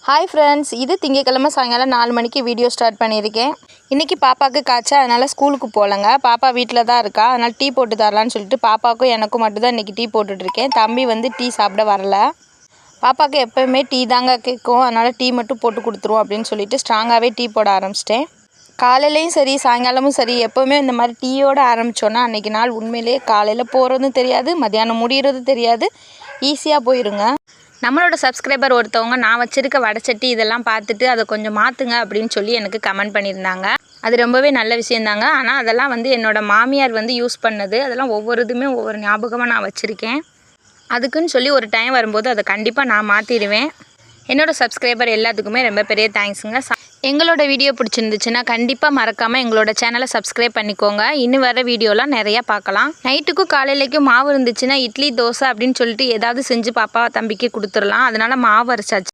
Hi friends, இது திங்கக்கிழமை சாயங்காலம் 4 மணிக்கு வீடியோ ஸ்டார்ட் பண்ணியிருக்கேன். இன்றைக்கி பாப்பாவுக்கு காய்ச்சல், அதனால் ஸ்கூலுக்கு போகலங்க. பாப்பா வீட்டில் தான் இருக்கா. அதனால் டீ போட்டு தரலான்னு சொல்லிட்டு பாப்பாவுக்கும் எனக்கும் மட்டும்தான் இன்றைக்கி டீ போட்டுட்ருக்கேன். தம்பி வந்து டீ சாப்பிட வரல. பாப்பாவுக்கு எப்போயுமே டீ தாங்க கேட்கும். அதனால் டீ மட்டும் போட்டு கொடுத்துருவோம் அப்படின்னு சொல்லிட்டு ஸ்ட்ராங்காகவே டீ போட ஆரம்பிச்சிட்டேன். காலையிலையும் சரி சாயங்காலமும் சரி எப்போவுமே இந்த மாதிரி டீயோடு ஆரம்பித்தோன்னா அன்றைக்கி நாள் உண்மையிலேயே காலையில் போகிறதும் தெரியாது, மத்தியானம் முடிகிறதும் தெரியாது, ஈஸியாக போயிருங்க. நம்மளோட சப்ஸ்கிரைபர் ஒருத்தவங்க நான் வச்சுருக்க வடைச்சட்டி இதெல்லாம் பார்த்துட்டு அதை கொஞ்சம் மாற்றுங்க அப்படின்னு சொல்லி எனக்கு கமெண்ட் பண்ணியிருந்தாங்க. அது ரொம்பவே நல்ல விஷயந்தாங்க. ஆனால் அதெல்லாம் வந்து என்னோடய மாமியார் வந்து யூஸ் பண்ணது. அதெல்லாம் ஒவ்வொரு இதுவுமே ஒவ்வொரு ஞாபகமாக நான் வச்சுருக்கேன். அதுக்குன்னு சொல்லி ஒரு டைம் வரும்போது அதை கண்டிப்பாக நான் மாற்றிடுவேன். என்னோடய சப்ஸ்கிரைபர் எல்லாத்துக்குமே ரொம்ப பெரிய தேங்க்ஸுங்க. எங்களோட வீடியோ பிடிச்சிருந்துச்சுன்னா கண்டிப்பாக மறக்காமல் எங்களோட சேனலை சப்ஸ்கிரைப் பண்ணிக்கோங்க. இன்னும் வர வீடியோலாம் நிறையா பார்க்கலாம். நைட்டுக்கும் காலையிலைக்கும் மாவு இருந்துச்சுன்னா இட்லி தோசை அப்படின்னு சொல்லிட்டு ஏதாவது செஞ்சு பாப்பா தம்பிக்கு கொடுத்துடலாம். அதனால் மாவு அரைச்சாச்சு.